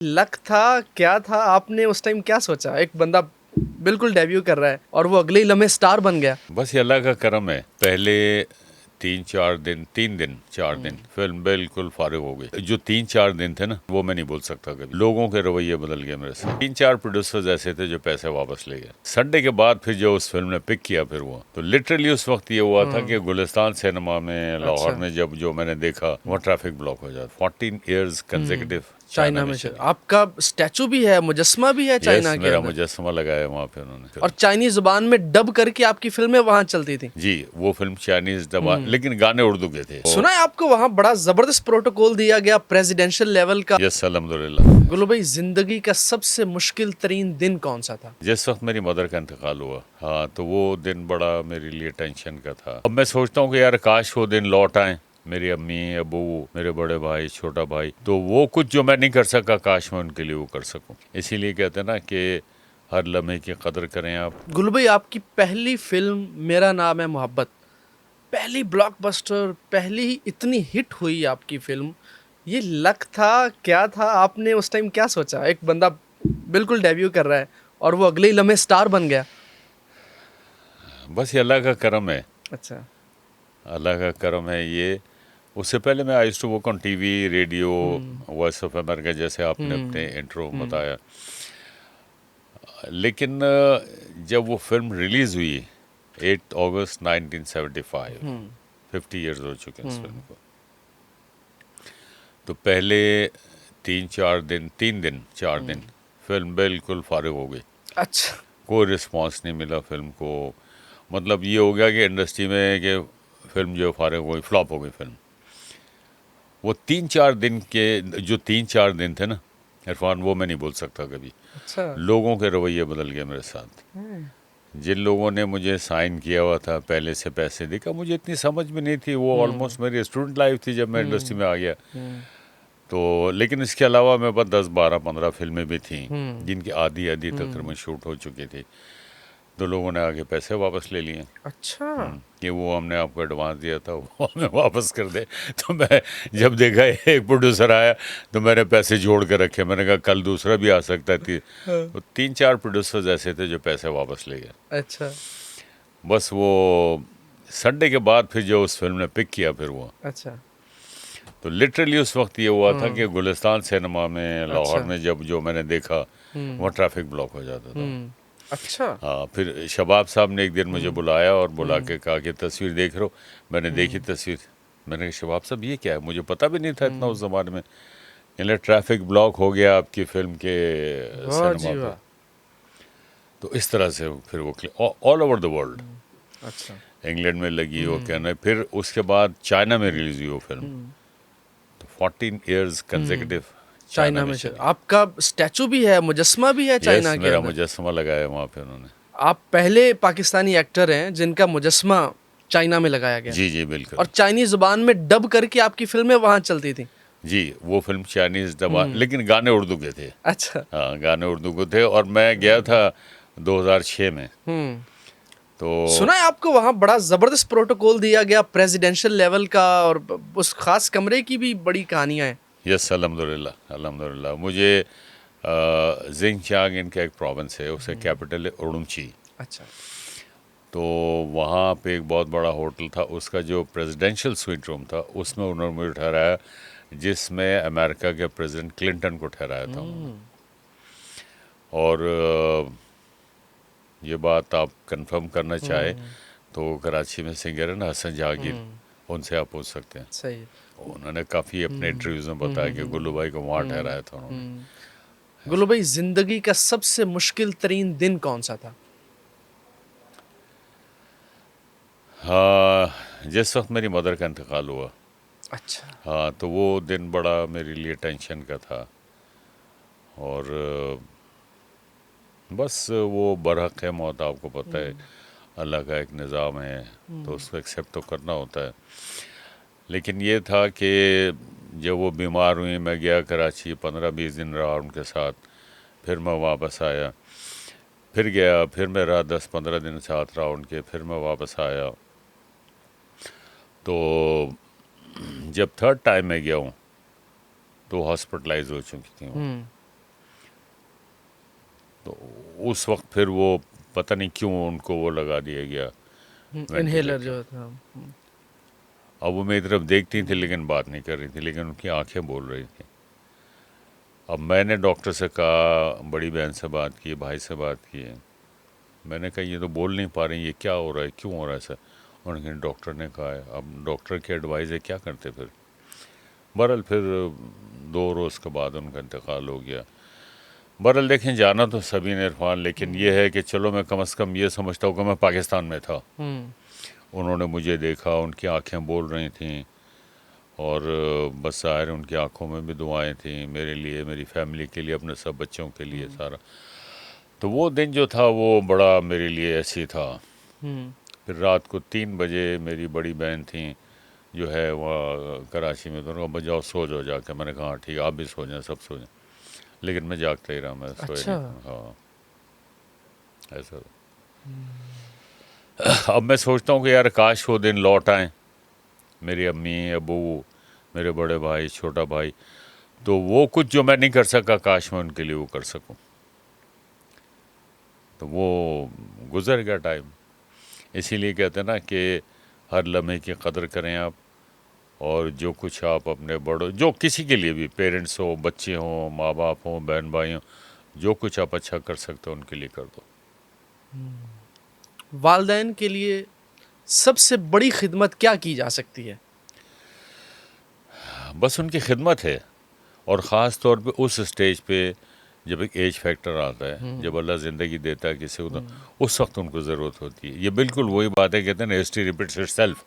Luck था, क्या था? आपने उस टाइम क्या सोचा? एक बंदा बिल्कुल डेब्यू कर रहा है और वो अगले ही लम्हे स्टार बन गया। बस ये अल्लाह का करम है। पहले 3 4 दिन फिल्म बिल्कुल फारिग हो गई। जो 3 4 दिन थे ना, वो मैं नहीं बोल सकता कभी। लोगों के रवैये बदल गए मेरे से। 3 4 प्रोड्यूसर्स ऐसे थे जो पैसे वापस ले गए। संडे के बाद फिर जो उस फिल्म ने पिक किया, फिर वो तो लिटरली उस वक्त ये हुआ था कि गुलिस्तान सिनेमा में लाहौर अच्छा। में जब जो मैंने देखा, वहाँ ट्रैफिक ब्लॉक हो जाता। 14 ईयर्स कंसेक्यूटिव चाइना में चल आपका स्टैचू भी है, मुजस्मा भी है चाइना यस, के मेरा अंदर। मुजस्समा लगाया वहाँ पे उन्होंने। और चाइनीज जुबान में डब करके आपकी फिल्में वहां चलती थी। जी, वो फिल्म चाइनीज दबा, लेकिन गाने उर्दू के थे। सुना है आपको वहां बड़ा जबरदस्त प्रोटोकॉल दिया गया प्रेसिडेंशियल लेवल का। यस, अल्हम्दुलिल्लाह। गुल्लू भाई, जिंदगी का सबसे मुश्किल तरीन दिन कौन सा था? जिस वक्त मेरी मदर का इंतकाल हुआ, हाँ, तो वो दिन बड़ा मेरे लिए टेंशन का था। अब मैं सोचता हूँ कि यार काश वो दिन लौट आए। मेरी अम्मी, अबू, मेरे बड़े भाई, छोटा भाई, तो वो कुछ जो मैं नहीं कर सका, काश मैं उनके लिए वो कर सकूं। इसीलिए कहते हैं ना कि हर लम्हे की कदर करें आप। गुल्लू भाई, आपकी पहली फिल्म मेरा नाम है मोहब्बत, पहली ब्लॉकबस्टर, पहली ही इतनी हिट हुई आपकी फिल्म, ये लक था, क्या था? आपने उस टाइम क्या सोचा? एक बंदा बिल्कुल डेब्यू कर रहा है और वो अगले ही लम्हे स्टार बन गया। बस ये अल्लाह का करम है। अच्छा। अल्लाह का करम है ये। उससे पहले मैं I to work on TV, radio, voice of America, जैसे आपने अपने इंट्रो में बताया। लेकिन जब वो फिल्म रिलीज हुई 8 अगस्त 1975, 50 ईयर्स हो चुके हैं इस फिल्म को, तो पहले 3 4 दिन फिल्म बिल्कुल फारिग हो गई। अच्छा। कोई रिस्पांस नहीं मिला फिल्म को। मतलब ये हो गया कि इंडस्ट्री में कि फिल्म जो फारिग हो गई, फ्लॉप हो गई फिल्म। वो 3 4 दिन के जो 3 4 दिन थे ना इरफान, वो मैं नहीं बोल सकता कभी। अच्छा। लोगों के रवैये बदल गए मेरे साथ। जिन लोगों ने मुझे साइन किया हुआ था, पहले से पैसे देकर, मुझे इतनी समझ में नहीं थी। वो ऑलमोस्ट मेरी स्टूडेंट लाइफ थी जब मैं इंडस्ट्री में आ गया। तो लेकिन इसके अलावा मेरे पास 10 12 15 फिल्में भी थीं जिनकी आधी आधी तकरीबन शूट हो चुकी थी। तो लोगों ने आगे पैसे वापस ले लिए अच्छा। कि वो हमने आपको एडवांस दिया था, वो हमें वापस कर दे। तो मैं जब देखा एक प्रोड्यूसर आया, तो मैंने पैसे जोड़ कर रखे। मैंने कहा कल दूसरा भी आ सकता थी। तो 3 4 प्रोड्यूसर्स ऐसे थे जो पैसे वापस ले गए। अच्छा। बस वो संडे के बाद फिर जो उस फिल्म ने पिक किया, फिर वो अच्छा। तो लिटरली उस वक्त ये हुआ था कि गुलिस्तान सिनेमा में लाहौर अच्छा। में जब जो मैंने देखा, वहाँ ट्रैफिक ब्लॉक हो जाता था। अच्छा। हाँ, फिर शबाब साहब ने एक दिन मुझे बुलाया और बुला के कहा कि तस्वीर देख रहे हो। मैंने देखी तस्वीर। मैंने कहा शबाब साहब ये क्या है, मुझे पता भी नहीं था इतना उस ज़माने में। यानी ट्रैफिक ब्लॉक हो गया आपकी फिल्म के वाह सिनेमा जी पे। वाह। तो इस तरह से फिर वो ऑल ओवर द वर्ल्ड, अच्छा। इंग्लैंड में लगी हो, क्या ना, फिर उसके बाद चाइना में रिलीज हुई वो फिल्म। तो 14 ईयर्स कंसेक्यूटिव चाइना चाइना में में चल चली। आपका स्टैचू भी है, मुजस्मा भी है यस, चाइना के मेरा अंदर। मुजस्समा लगाया वहाँ पे उन्होंने। आप पहले पाकिस्तानी एक्टर हैं जिनका मुजस्मा चाइना में लगाया गया। जी जी, और बिल्कुल। चाइनीज जुबान में डब करके आपकी फिल्में वहां चलती थी। जी, वो फिल्म चाइनीज दबा, लेकिन गाने उर्दू के थे। अच्छा। हाँ, गाने उर्दू के थे। और मैं गया था 2006 में। तो सुना है आपको वहां बड़ा जबरदस्त प्रोटोकॉल दिया गया प्रेसिडेंशियल लेवल का, और उस खास कमरे की भी बड़ी कहानियां हैं। यस, अल्हम्दुलिल्लाह, अल्हम्दुलिल्लाह। मुझे जिंगचांग इनका एक प्रोविंस है, उसका कैपिटल है उरुमची। अच्छा। तो वहाँ पे एक बहुत बड़ा होटल था, उसका जो प्रेसिडेंशियल स्वीट रूम था, उसमें उन्होंने मुझे ठहराया, जिसमें अमेरिका के प्रेसिडेंट क्लिंटन को ठहराया था उन्होंने। और ये बात आप कंफर्म करना चाहे तो कराची में सिंगर है ना हसन जहांगीर, उनसे आप पूछ सकते हैं। सही है। उन्होंने काफ़ी अपने इंटरव्यूज़ में बताया कि गुल्लू भाई को वहाँ ठहराया था उन्होंने। गुल्लू भाई, जिंदगी का सबसे मुश्किल तरीन दिन कौन सा था? हाँ, जिस वक्त मेरी मदर का इंतकाल हुआ, अच्छा। हाँ, तो वो दिन बड़ा मेरे लिए टेंशन का था। और बस वो बरहक है मौत, आपको पता है अल्लाह का एक निज़ाम है, तो उसको एक्सेप्ट तो करना होता है। लेकिन ये था कि जब वो बीमार हुई, मैं गया कराची, 15 20 दिन रहा उनके साथ। फिर मैं वापस आया, फिर गया, फिर मैं रहा 10 15 दिन साथ रहा उनके, फिर मैं वापस आया। तो जब थर्ड टाइम मैं गया हूँ, तो हॉस्पिटलाइज हो चुकी थी वो। उस वक्त फिर वो पता नहीं क्यों उनको वो लगा दिया गया इनहेलर वेंटिलेटर। जो था। अब वो मेरी तरफ देखती थी लेकिन बात नहीं कर रही थी, लेकिन उनकी आंखें बोल रही थी। अब मैंने डॉक्टर से कहा, बड़ी बहन से बात की, भाई से बात की, मैंने कहा ये तो बोल नहीं पा रही, ये क्या हो रहा है, क्यों हो रहा है सर? उन्होंने कहा डॉक्टर ने कहा है। अब डॉक्टर की एडवाइस है, क्या करते फिर? बहरहाल फिर 2 रोज़ के बाद उनका इंतकाल हो गया। बहरहाल देखें, जाना तो सभी ने इरफान, लेकिन ये है कि चलो मैं कम से कम ये समझता हूँ कि मैं पाकिस्तान में था। उन्होंने मुझे देखा, उनकी आंखें बोल रही थीं, और बस ज़ाहिर उनकी आंखों में भी दुआएं थीं मेरे लिए, मेरी फैमिली के लिए, अपने सब बच्चों के लिए, सारा। तो वो दिन जो था वो बड़ा मेरे लिए ऐसी था। फिर रात को 3 बजे मेरी बड़ी बहन थी जो है वह कराची में, तो उन्होंने कहा बजाओ सो जाओ जाके। मैंने कहा हाँ ठीक है, आप भी सो जाएं, सब सो जाएं। लेकिन मैं जागता ही रहा, मैं सोया अच्छा। नहीं था। हाँ, ऐसा था। अब मैं सोचता हूँ कि यार काश वो दिन लौट आए, मेरी अम्मी, अबू, मेरे बड़े भाई, छोटा भाई, तो वो कुछ जो मैं नहीं कर सका काश मैं उनके लिए वो कर सकूं। तो वो गुजर गया टाइम। इसीलिए कहते हैं ना कि हर लम्हे की कदर करें आप, और जो कुछ आप अपने बड़ों, जो किसी के लिए भी, पेरेंट्स हो, बच्चे हों, माँ बाप हों, बहन भाई हों, जो कुछ आप अच्छा कर सकते हो उनके लिए कर दो। वालदैन के लिए सबसे बड़ी खिदमत क्या की जा सकती है? बस उनकी खिदमत है, और ख़ास तौर पे उस स्टेज पे जब एक एज फैक्टर आता है, जब अल्लाह ज़िंदगी देता है किसी को, तो उस वक्त उनको ज़रूरत होती है। ये बिल्कुल वही बात है, कहते हैं ना, हिस्ट्री रिपीट्स इटसेल्फ।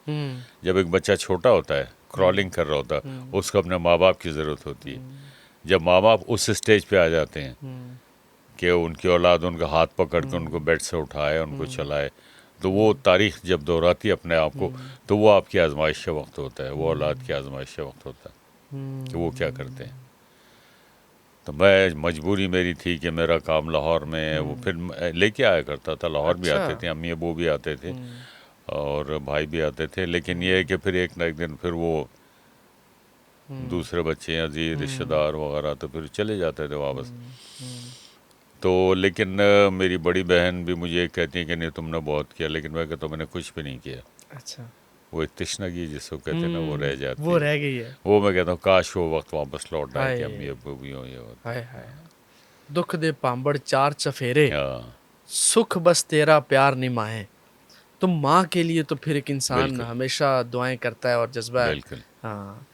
जब एक बच्चा छोटा होता है, क्रॉलिंग कर रहा होता है, उसको अपने माँ बाप की ज़रूरत होती है। जब माँ बाप उस स्टेज पे आ जाते हैं कि उनकी औलाद उनका हाथ पकड़ के उनको बेड से उठाए, उनको चलाए, तो वो तारीख जब दोहराती है अपने आप को, तो वो आपकी आजमाइश का वक्त होता है, वो औलाद की आजमाइश का वक्त होता है कि वो क्या करते हैं। तो मैं, मजबूरी मेरी थी कि मेरा काम लाहौर में है, वो फिर लेके आया करता था, लाहौर भी अच्छा। आते थे, अम्मी अबू भी आते थे, और भाई भी आते थे। लेकिन ये है कि फिर एक ना एक दिन फिर वो दूसरे बच्चे, अजीज, रिश्तेदार वगैरह, तो फिर चले जाते थे वापस। तो लेकिन मेरी बड़ी बहन भी मुझे कहती है कि नहीं तुमने बहुत किया, लेकिन मैं कहता हूँ मैंने कुछ भी नहीं किया। अच्छा। वो एक तृष्णगी जिसको कहते हैं ना, वो रह जाती वो है। रह गई है। वो मैं कहता हूँ काश वो वक्त वापस लौट आए कि हाय अम्मी अबू भी हो, ये होता। हाय हाय। दुख दे पांबड़ चार चफेरे, हाँ, सुख बस तेरा प्यार निमाहे। तो माँ के लिए तो फिर एक इंसान बिल्कुल हमेशा दुआएं करता है और जज्बा है। बिल्कुल। हाँ।